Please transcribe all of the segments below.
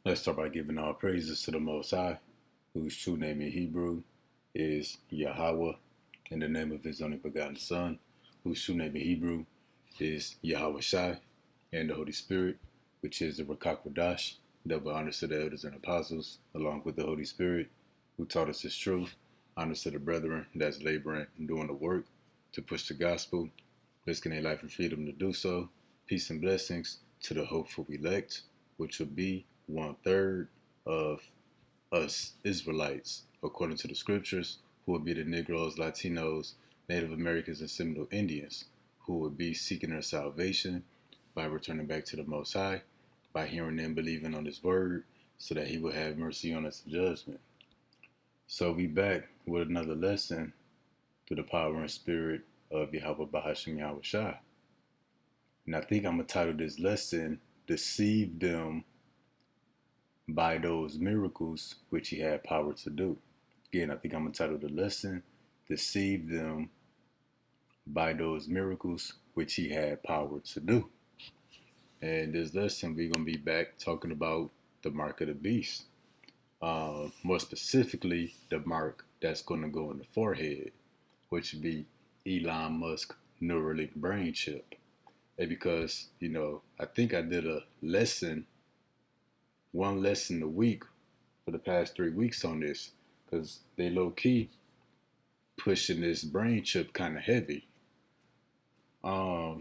Let's start by giving all praises to the Most High, whose true name in Hebrew is Yahweh, in the name of his only begotten Son, whose true name in Hebrew is Yahweh Shai, and the Holy Spirit, which is the Rakakwadash, double honors to the elders and apostles, along with the Holy Spirit, who taught us his truth, honors to the brethren that's laboring and doing the work to push the gospel, risking their life and freedom to do so. Peace and blessings to the hopeful elect, which will be 1/3 of us Israelites, according to the scriptures, who would be the Negroes, Latinos, Native Americans, and Seminole Indians, who would be seeking their salvation by returning back to the Most High, by hearing and believing on His word, so that He will have mercy on us in judgment. So we back with another lesson through the power and spirit of Yahweh Bahashim Yahweh Shai. And I think I'm going to title this lesson, Deceive Them by Those Miracles Which He Had Power to Do. Again, I think I'm going to title the lesson, Deceive Them by Those Miracles Which He Had Power to Do. And this lesson, we're going to be back talking about the mark of the beast. More specifically, the mark that's going to go in the forehead, which would be Elon Musk Neuralink brain chip. And because, I think I did one lesson a week for the past 3 weeks on this, because they low key pushing this brain chip kind of heavy. So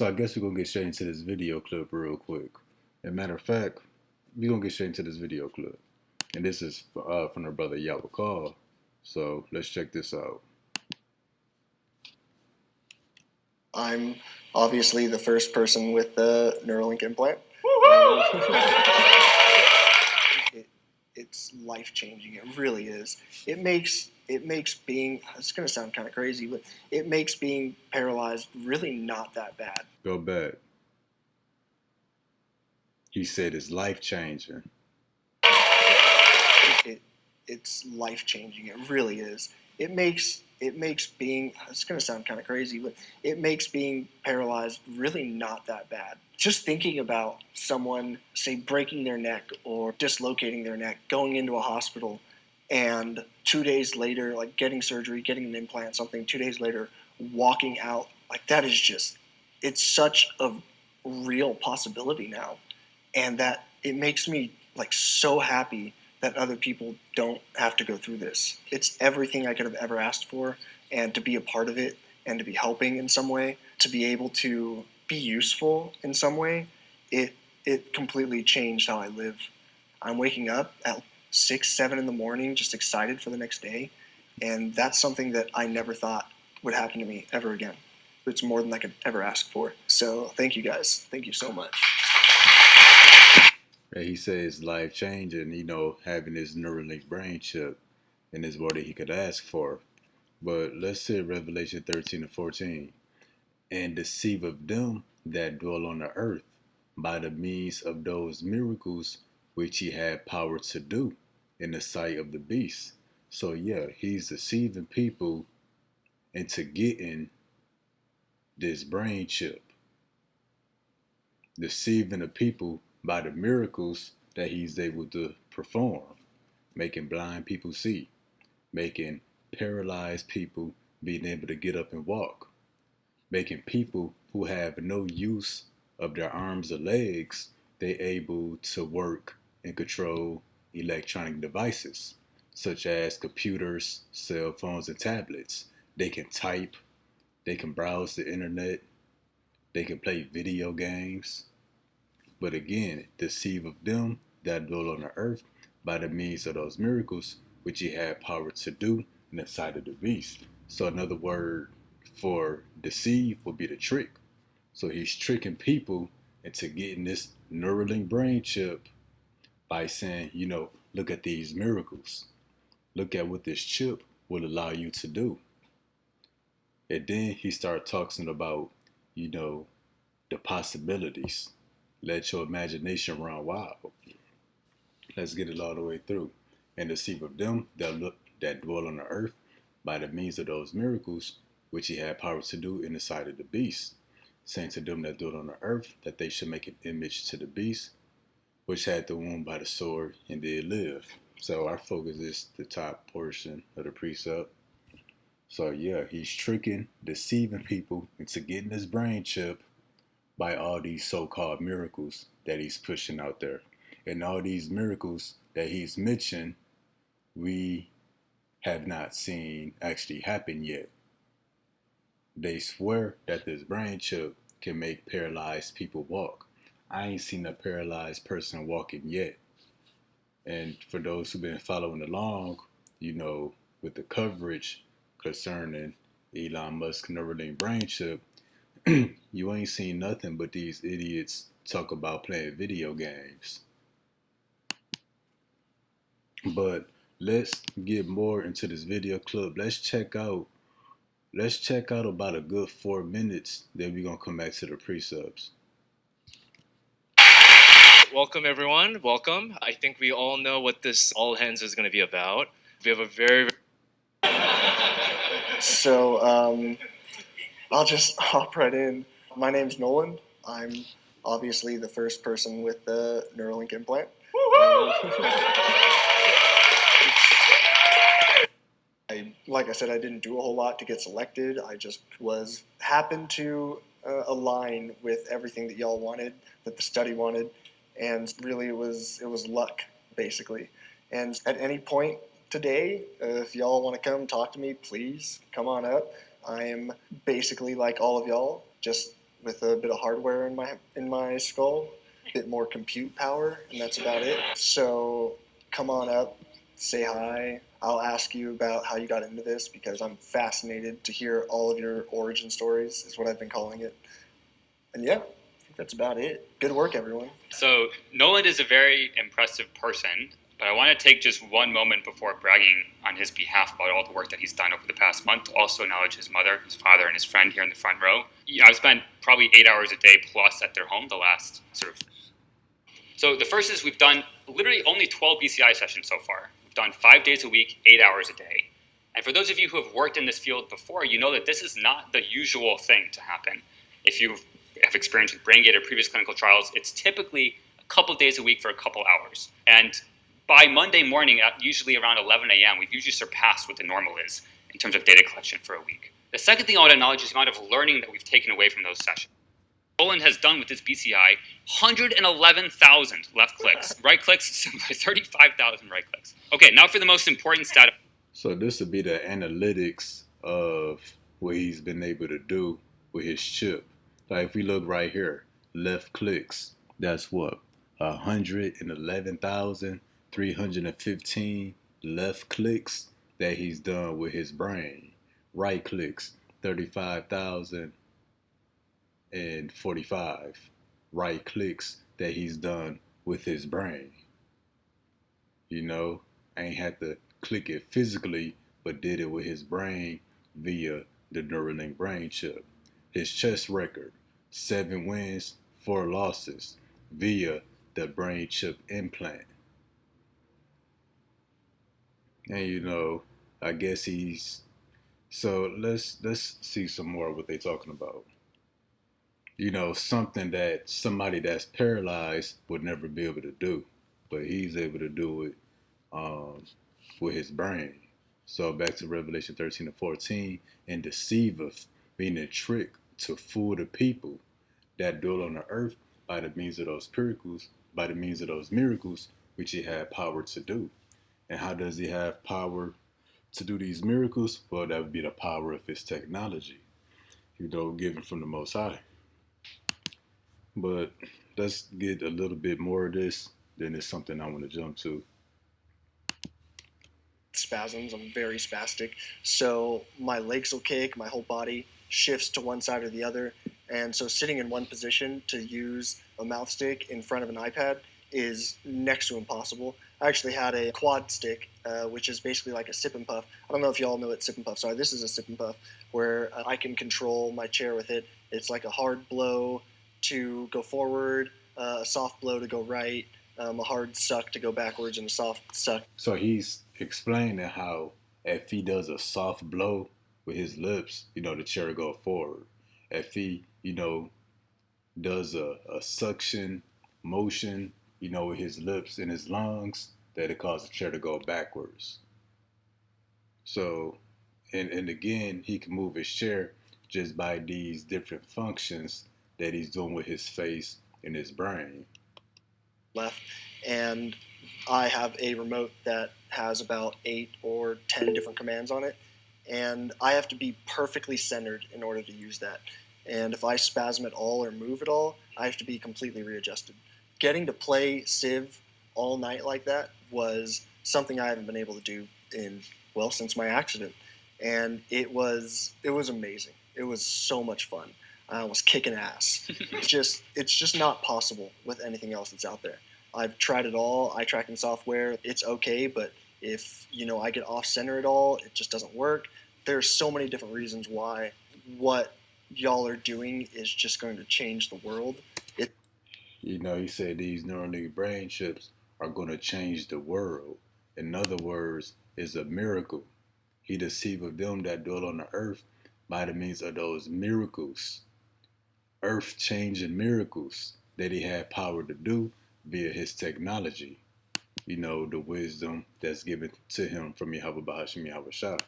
I guess we're gonna get straight into this video clip real quick. As a matter of fact, we're gonna get straight into this video clip, and this is from our brother Yahweh Call. So let's check this out. I'm obviously the first person with the Neuralink implant. It's life-changing. It really is. It makes being, it's going to sound kind of crazy, but it makes being paralyzed really not that bad. Go back. He said it's life-changing. It's life-changing. It really is. It makes being, it's going to sound kind of crazy, but it makes being paralyzed really not that bad. Just thinking about someone, say, breaking their neck or dislocating their neck, going into a hospital, and 2 days later, like getting surgery, getting an implant, something, 2 days later, walking out, like that is just, it's such a real possibility now. And that it makes me like so happy that other people don't have to go through this. It's everything I could have ever asked for, and to be a part of it and to be helping in some way, to be able to be useful in some way, it completely changed how I live. I'm waking up at 6, 7 in the morning just excited for the next day, and that's something that I never thought would happen to me ever again. It's more than I could ever ask for. So thank you guys. Thank you so much. He says life changing, having this Neuralink brain chip in his body he could ask for. But let's say Revelation 13:14. And deceive of them that dwell on the earth by the means of those miracles which he had power to do in the sight of the beast. So yeah, he's deceiving people into getting this brain chip. Deceiving the people by the miracles that he's able to perform, making blind people see, making paralyzed people being able to get up and walk, making people who have no use of their arms or legs, they able to work and control electronic devices, such as computers, cell phones, and tablets. They can type, they can browse the internet, they can play video games. But again, deceive of them that dwell on the earth by the means of those miracles which he had power to do in the sight of the beast. So another word for deceive would be the trick. So he's tricking people into getting this Neuralink brain chip by saying, look at these miracles. Look at what this chip will allow you to do. And then he started talking about, the possibilities. Let your imagination run wild. Let's get it all the way through. And deceive of them that dwell on the earth by the means of those miracles which he had power to do in the sight of the beast, saying to them that dwell on the earth that they should make an image to the beast, which had the wound by the sword and did live. So our focus is the top portion of the precept. So yeah, he's tricking, deceiving people into getting his brain chip by all these so-called miracles that he's pushing out there. And all these miracles that he's mentioned, we have not seen actually happen yet. They swear that this brain chip can make paralyzed people walk. I ain't seen a paralyzed person walking yet. And for those who've been following along, with the coverage concerning Elon Musk Neuralink brain chip, you ain't seen nothing but these idiots talk about playing video games. But let's get more into this video clip. Let's check out about a good 4 minutes. Then we're gonna come back to the precepts. Welcome everyone. Welcome. I think we all know what this all hands is going to be about. We have a very So I'll just hop right in. My name's Nolan. I'm obviously the first person with the Neuralink implant. Like I said, I didn't do a whole lot to get selected. I just happened to align with everything that y'all wanted, that the study wanted, and really it was luck, basically. And at any point today, if y'all want to come talk to me, please come on up. I am basically like all of y'all, just with a bit of hardware in my skull, a bit more compute power, and that's about it. So come on up, say hi. I'll ask you about how you got into this because I'm fascinated to hear all of your origin stories, is what I've been calling it. And yeah, I think that's about it. Good work, everyone. So Nolan is a very impressive person, but I want to take just one moment before bragging on his behalf about all the work that he's done over the past month to also acknowledge his mother, his father, and his friend here in the front row. I've spent probably 8 hours a day plus at their home the last So the first is we've done literally only 12 BCI sessions so far. We've done 5 days a week, 8 hours a day. And for those of you who have worked in this field before, you know that this is not the usual thing to happen. If you have experience with BrainGate or previous clinical trials, it's typically a couple days a week for a couple hours. And by Monday morning, at usually around 11 a.m., we've usually surpassed what the normal is in terms of data collection for a week. The second thing I want to acknowledge is the amount of learning that we've taken away from those sessions. Nolan has done with this BCI 111,000 left clicks, right clicks, 35,000 right clicks. Okay, now for the most important stat. So this would be the analytics of what he's been able to do with his chip. Like if we look right here, left clicks, that's what? 111,315 left clicks that he's done with his brain. Right clicks, 35,045 right clicks that he's done with his brain. I ain't had to click it physically, but did it with his brain via the Neuralink brain chip. His chess record, 7 wins, 4 losses via the brain chip implant. And I guess so let's see some more of what they're talking about. Something that somebody that's paralyzed would never be able to do, but he's able to do it with his brain. So back to Revelation 13-14, and deceiveth, meaning trick, to fool the people that dwell on the earth by the means of those miracles, which he had power to do. And how does he have power to do these miracles? Well, that would be the power of his technology, given from the Most High. But let's get a little bit more of this, then it's something I want to jump to. Spasms, I'm very spastic. So my legs will kick, my whole body shifts to one side or the other. And so sitting in one position to use a mouth stick in front of an iPad is next to impossible. I actually had a quad stick, which is basically like a sip and puff. I don't know if y'all know what sip and puffs are. This is a sip and puff where I can control my chair with it. It's like a hard blow to go forward, a soft blow to go right, a hard suck to go backwards, and a soft suck. So he's explaining how if he does a soft blow with his lips, the chair will go forward. If he, does a suction motion, with his lips and his lungs, that it caused the chair to go backwards. So, and again, he can move his chair just by these different functions that he's doing with his face and his brain. Left, and I have a remote that has about 8 or 10 different commands on it, and I have to be perfectly centered in order to use that. And if I spasm at all or move at all, I have to be completely readjusted. Getting to play Civ all night like that was something I haven't been able to do since my accident, and it was amazing. It was so much fun. I was kicking ass. It's just not possible with anything else that's out there. I've tried it all. Eye tracking software, it's okay, but if I get off center at all, it just doesn't work. There's so many different reasons why what y'all are doing is just going to change the world. He said these Neuralink brain chips are going to change the world. In other words, it's a miracle. He deceived them that dwell on the earth by the means of those miracles, earth-changing miracles that he had power to do via his technology. The wisdom that's given to him from Yahweh Bahasham Yahweh Shah.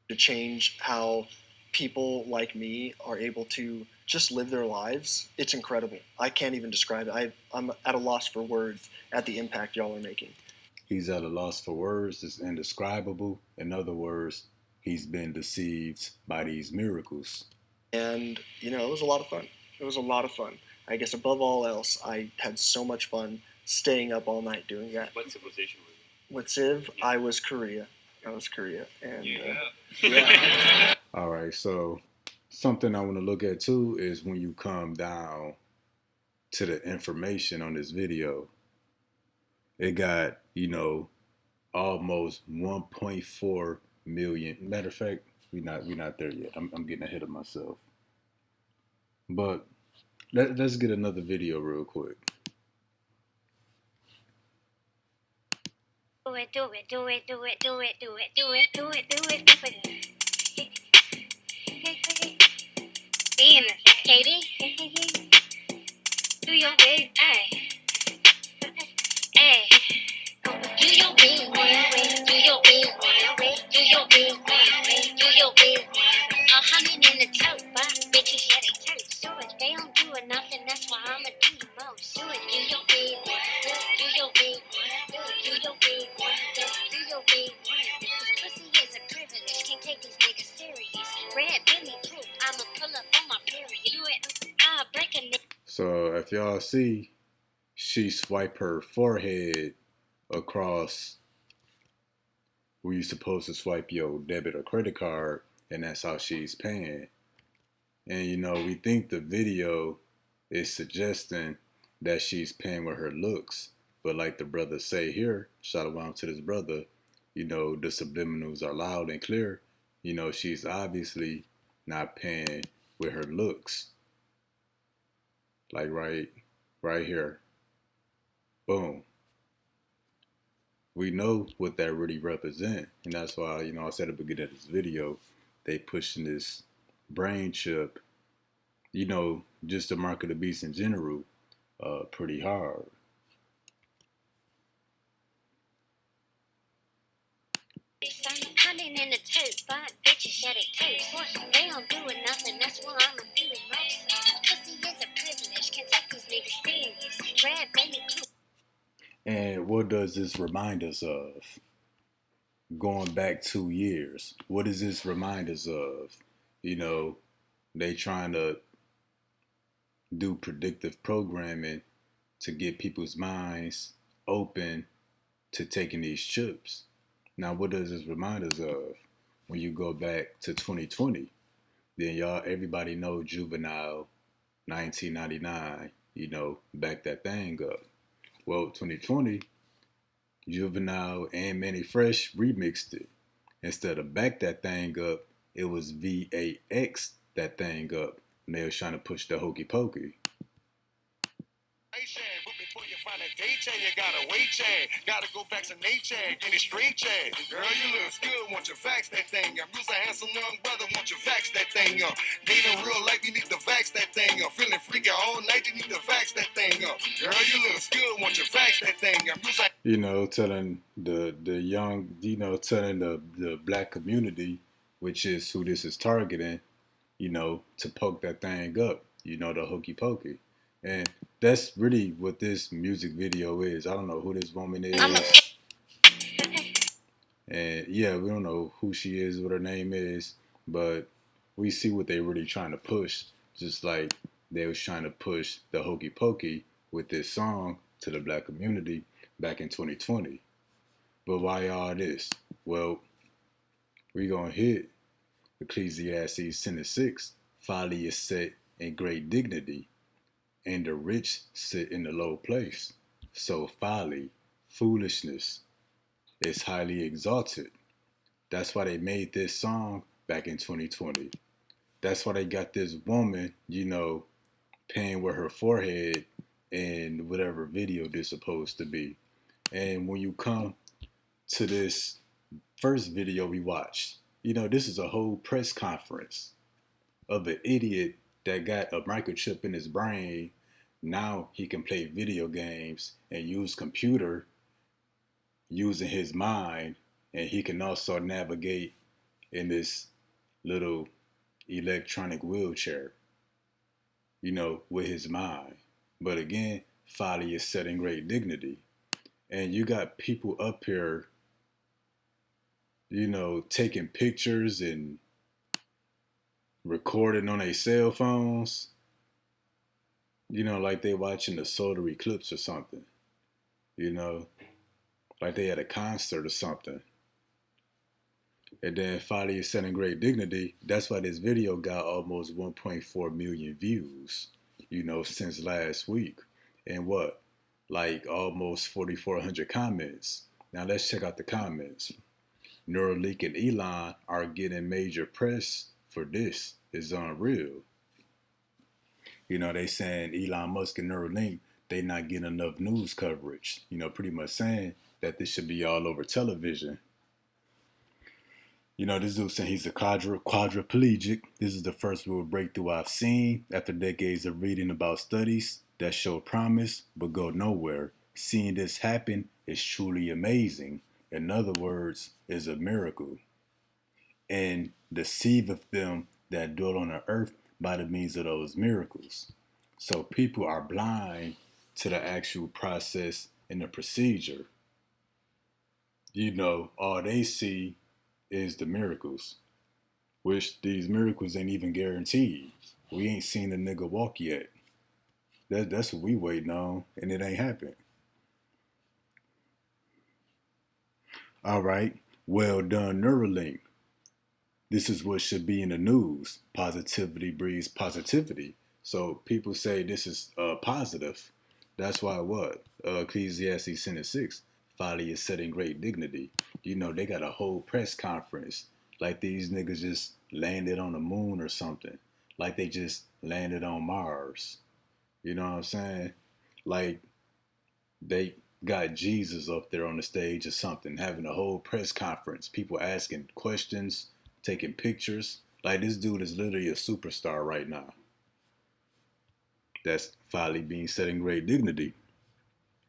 To change how people like me are able to just live their lives, it's incredible. I can't even describe it. I'm at a loss for words at the impact y'all are making. He's at a loss for words. It's indescribable. In other words, he's been deceived by these miracles. And, it was a lot of fun. It was a lot of fun. I guess above all else, I had so much fun staying up all night doing that. What civilization were you? With Civ, I was Korea. And, yeah. All right, so something I want to look at too is when you come down to the information on this video. It got, almost 1.4 million. Matter of fact, we're not there yet. I'm getting ahead of myself. But let's get another video real quick. Do it. Being Katie, do your big, ay. Do your big one, do your big one, do your big one, do your big one. 100 in the tote, but bitches, yeah, they turn. So if they don't do it, nothing, that's why I'ma do the most. Do it, do your big one, do your big one, do your big one, do your big one. This pussy is a privilege, can't take these niggas serious. Red Billy proof, I'ma pull up on my period. Do it, I'll break a nigga. So if y'all see, she swiped her forehead across where you're supposed to swipe your debit or credit card, and that's how she's paying. And we think the video is suggesting that she's paying with her looks, but like the brother say here, shout out to this brother, the subliminals are loud and clear. She's obviously not paying with her looks. Like right here. Boom. We know what that really represents, and that's why, I said at the beginning of this video, they pushing this brain chip, just the mark of the beast in general, pretty hard. Hunting in the tote, but bitches at it toast. They don't do it nothing, that's why I'ma do it most. Pussy is a privilege, can't take these niggas serious. Red baby too. And what does this remind us of? Going back 2 years, what does this remind us of? They trying to do predictive programming to get people's minds open to taking these chips. Now, what does this remind us of? When you go back to 2020, then everybody know Juvenile 1999, back that thing up. Well, 2020, Juvenile and Manny Fresh remixed it. Instead of back that thing up, it was VAX that thing up. And they was trying to push the hokey pokey. Hey, Chad, you gotta wait, Chad. Gotta go back to nature, get it straight, Chad. Girl, you look good, want you fax that thing up. You's a handsome young brother, want you fax that thing up. Dating real life, you need to fax that thing up. Feeling freaky all night, you need to fax that thing up. Girl, you look good, want you fax that thing up. You know, telling the young, you know, telling the black community, which is who this is targeting, you know, to poke that thing up, you know, the hokey pokey. And that's really what this music video is. I don't know who this woman is. And yeah, we don't know who she is, what her name is, but we see what they're really trying to push, just like they was trying to push the hokey pokey with this song to the black community back in 2020. But why all this? Well, we're going to hit Ecclesiastes 10:6. Folly is set in great dignity, and the rich sit in the low place. So folly, foolishness, is highly exalted. That's why they made this song back in 2020. That's why they got this woman, you know, paying with her forehead in whatever video this supposed to be. And when you come to this first video we watched, you know, this is a whole press conference of an idiot that got a microchip in his brain. Now he can play video games and use computer using his mind, and he can also navigate in this little electronic wheelchair, you know, with his mind. But again, folly is set in great dignity. And you got people up here, you know, taking pictures and recording on their cell phones, you know, like they watching the solar eclipse or something, you know, like they at a concert or something. And then folly is set in great dignity. That's why this video got almost 1.4 million views, you know, since last week. And what? Like almost 4,400 comments. Now let's check out the comments. Neuralink and Elon are getting major press for this. It's unreal. You know, they saying Elon Musk and Neuralink, they not getting enough news coverage. You know, pretty much saying that this should be all over television. You know, this dude saying he's a quadriplegic. This is the first real breakthrough I've seen after decades of reading about studies that show promise but go nowhere. Seeing this happen is truly amazing. In other words, is a miracle. And deceiveth them that dwell on the earth by the means of those miracles. So people are blind to the actual process and the procedure. You know, all they see is the miracles, which these miracles ain't even guaranteed. We ain't seen the nigga walk yet. That's what we waiting on, and it ain't happened. All right, well done, Neuralink. This is what should be in the news. Positivity breeds positivity. So people say this is positive. That's why what? Ecclesiastes 10:6. Folly is set in great dignity. You know, they got a whole press conference. Like these niggas just landed on the moon or something. Like they just landed on Mars. You know what I'm saying? Like they got Jesus up there on the stage or something, having a whole press conference. People asking questions, taking pictures. Like this dude is literally a superstar right now. That's folly being set in great dignity.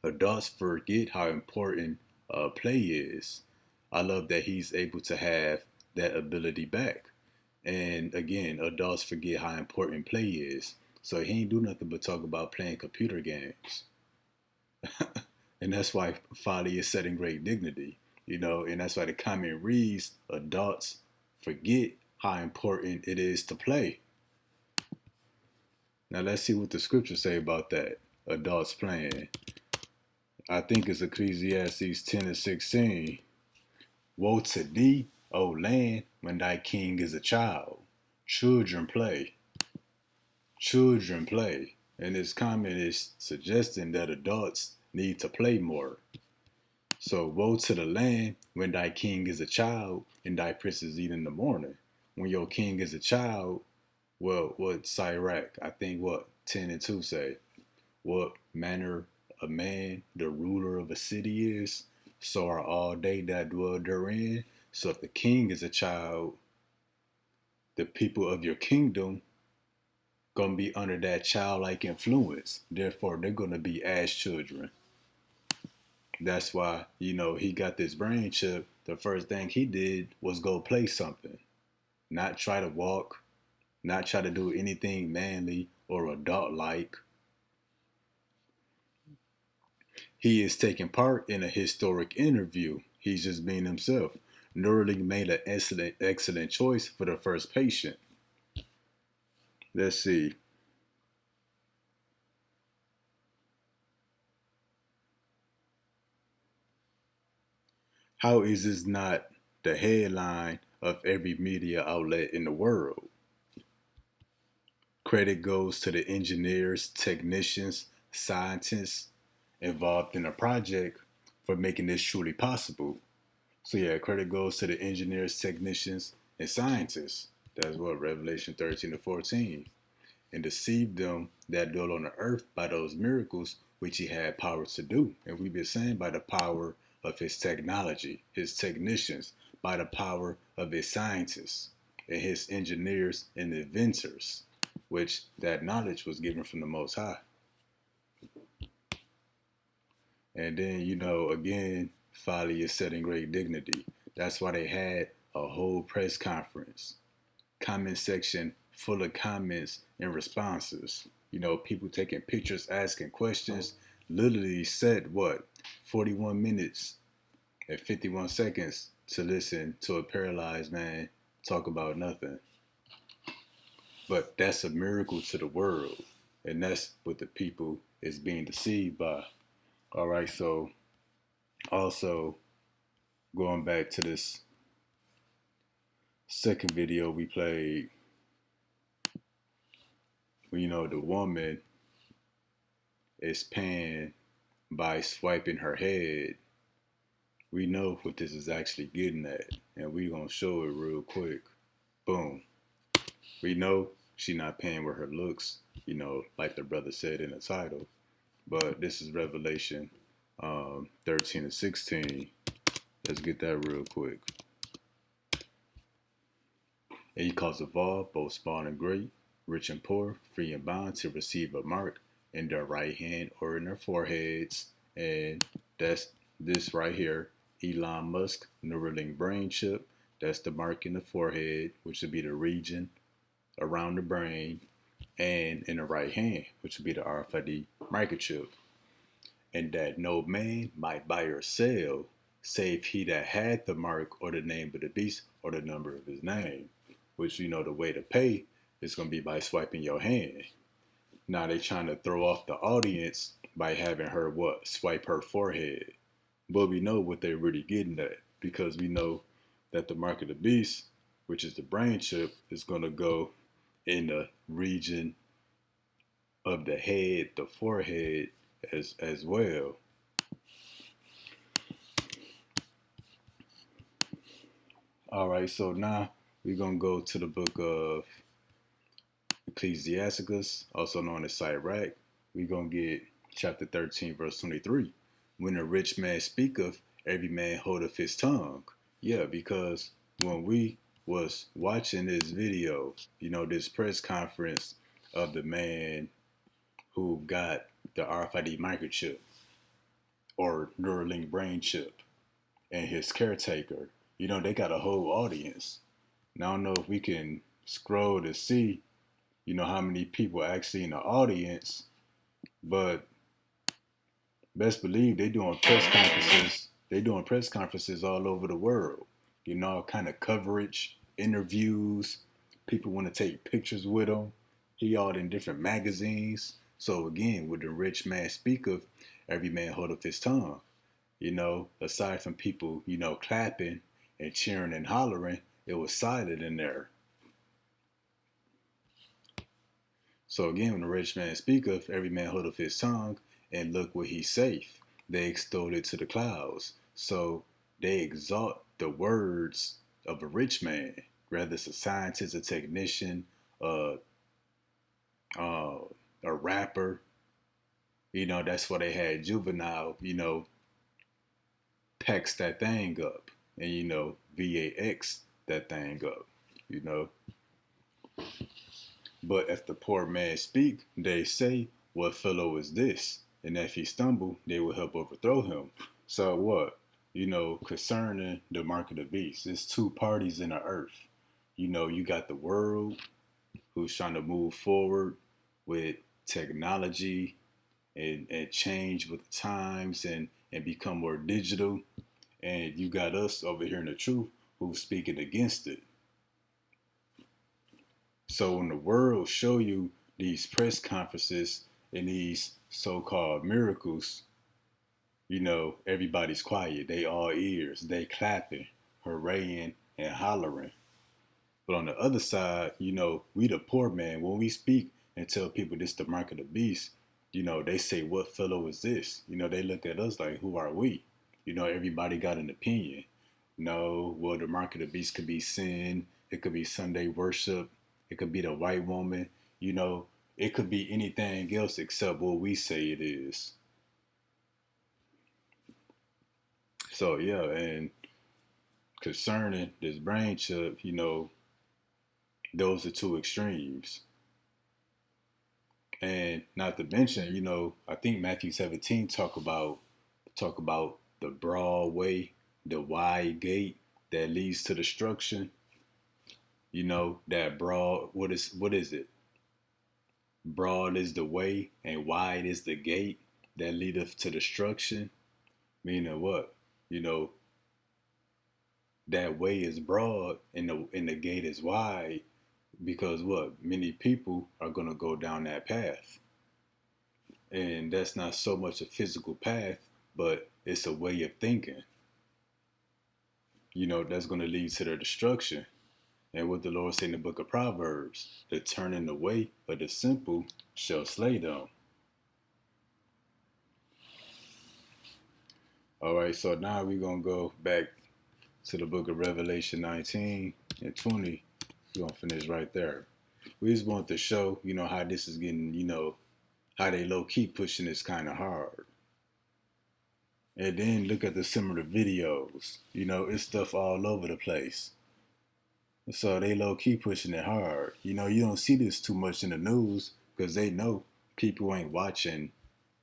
Adults forget how important play is. I love that he's able to have that ability back. And again, adults forget how important play is. So he ain't do nothing but talk about playing computer games. And that's why folly is set in great dignity. You know, and that's why the comment reads, adults forget how important it is to play. Now let's see what the scriptures say about that. Adults playing. I think it's Ecclesiastes 10:16. Woe to thee, O land, when thy king is a child. Children play. Children play. And this comment is suggesting that adults need to play more. So woe to the land when thy king is a child and thy princes eat in the morning. When your king is a child, well, what Sirach, I think what 10:2 say? What manner a man the ruler of a city is, so are all they that dwell therein. So if the king is a child, the people of your kingdom gonna be under that childlike influence. Therefore, they're gonna be as children. That's why, he got this brain chip. The first thing he did was go play something, not try to walk, not try to do anything manly or adult like. He is taking part in a historic interview. He's just being himself. Neuralink made an excellent choice for the first patient. Let's see. How is this not the headline of every media outlet in the world? Credit goes to the engineers, technicians, scientists involved in the project for making this truly possible. So yeah, credit goes to the engineers, technicians, and scientists. That's what Revelation 13 to 14. And deceived them that dwell on the earth by those miracles which he had power to do. And we've been saying by the power of his technology, his technicians, by the power of his scientists, and his engineers and inventors, which that knowledge was given from the Most High. And then, again, folly is set in great dignity. That's why they had a whole press conference, comment section full of comments and responses. People taking pictures, asking questions. Literally said 41 minutes and 51 seconds to listen to a paralyzed man talk about nothing. But that's a miracle to the world, and that's what the people is being deceived by. All right, so also going back to this second video we played, the woman is paying by swiping her head. We know what this is actually getting at, and we're going to show it real quick. Boom. We know she's not paying with her looks, like the brother said in the title. But this is Revelation 13 and 16. Let's get that real quick. And he calls of all, both small and great, rich and poor, free and bond, to receive a mark in their right hand or in their foreheads. And that's this right here, Elon Musk Neuralink brain chip. That's the mark in the forehead, which would be the region around the brain, and in the right hand, which would be the RFID microchip. And that no man might buy or sell, save he that had the mark or the name of the beast or the number of his name. Which, the way to pay is going to be by swiping your hand. Now they trying to throw off the audience by having her swipe her forehead. But we know what they're really getting at, because we know that the mark of the beast, which is the brain chip, is going to go in the region of the head, the forehead, as well. All right, so now we're going to go to the book of Ecclesiasticus, also known as Sirach. We're going to get chapter 13, verse 23. When a rich man speaketh, every man holdeth his tongue. Yeah, because when we was watching this video, this press conference of the man who got the RFID microchip or Neuralink brain chip and his caretaker, they got a whole audience. Now I don't know if we can scroll to see, how many people actually in the audience, but best believe they doing press conferences. They doing press conferences all over the world. Kind of coverage, interviews. People want to take pictures with him. He all in different magazines. So again, with the rich man speaketh, every man holdeth his tongue. Aside from people, clapping and cheering and hollering, it was silent in there. So again, when the rich man speaketh, every man holdeth his tongue, and look what he saith. They extol it to the clouds. So they exalt the words of a rich man, whether it's a scientist, a technician, a rapper, That's why they had Juvenile, pecs that thing up and, VAX that thing up, you know. But if the poor man speak, they say, what fellow is this? And if he stumble, they will help overthrow him. So what? Concerning the mark of the beast, there's two parties in the earth. You got the world who's trying to move forward with technology and change with the times and become more digital. And you got us over here in the truth who's speaking against it. So when the world show you these press conferences and these so-called miracles, everybody's quiet. They all ears. They clapping, hooraying, and hollering. But on the other side, we the poor man, when we speak and tell people this the mark of the beast, they say, what fellow is this? They look at us like, who are we? Everybody got an opinion. No, well, the mark of the beast could be sin. It could be Sunday worship. It could be the white woman. It could be anything else except what we say it is. So, yeah, and concerning this brain chip, those are two extremes. And not to mention, I think Matthew 17 talk about the broad way, the wide gate that leads to destruction. That broad, what is it? Broad is the way and wide is the gate that leadeth to destruction. Meaning what? That way is broad and the gate is wide because what? Many people are gonna go down that path. And that's not so much a physical path, but it's a way of thinking. That's gonna lead to their destruction. And what the Lord said in the book of Proverbs, the turning away of the simple shall slay them. All right, so now we're going to go back to the book of Revelation 19 and 20. We're going to finish right there. We just want to show, how this is getting, how they low-key pushing this kind of hard. And then look at the similar videos. It's stuff all over the place. So they low-key pushing it hard. You don't see this too much in the news because they know people ain't watching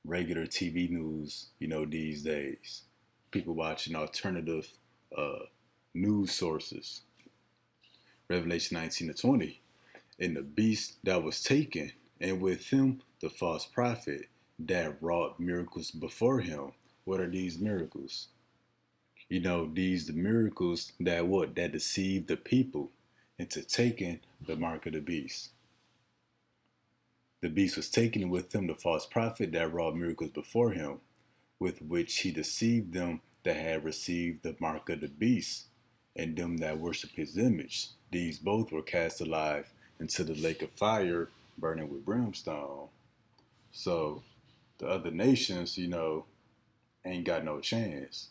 regular TV news, these days. People watching alternative news sources. Revelation 19 to 20. And the beast that was taken, and with him the false prophet that wrought miracles before him. What are these miracles? These the miracles that deceived the people into taking the mark of the beast. The beast was taken with him, the false prophet that wrought miracles before him, with which he deceived them that had received the mark of the beast, and them that worship his image. These both were cast alive into the lake of fire, burning with brimstone. So the other nations, ain't got no chance.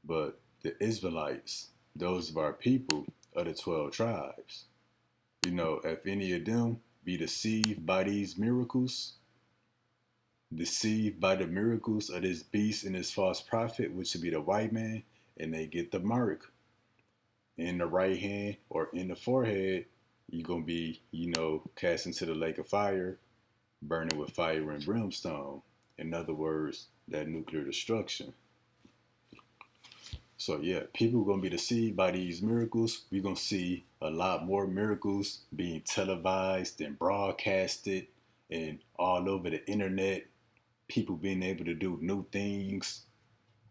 But the Israelites, those of our people, of the 12 tribes. If any of them be deceived by these miracles, deceived by the miracles of this beast and this false prophet, which would be the white man, and they get the mark in the right hand or in the forehead, you're going to be, cast into the lake of fire, burning with fire and brimstone. In other words, that nuclear destruction. So yeah, people are going to be deceived by these miracles. We're going to see a lot more miracles being televised and broadcasted and all over the internet. People being able to do new things.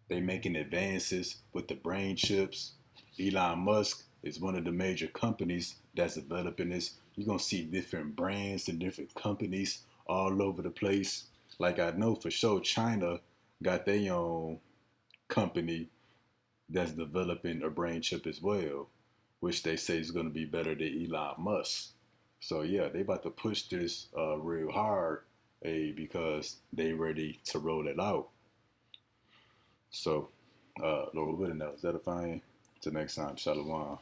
They making advances with the brain chips. Elon Musk is one of the major companies that's developing this. You're going to see different brands and different companies all over the place. Like I know for sure China got their own company that's developing a brain chip as well, which they say is going to be better than Elon Musk. So yeah, they about to push this real hard, because they ready to roll it out. So, Lord willing, that was edifying. Till next time, Shalom.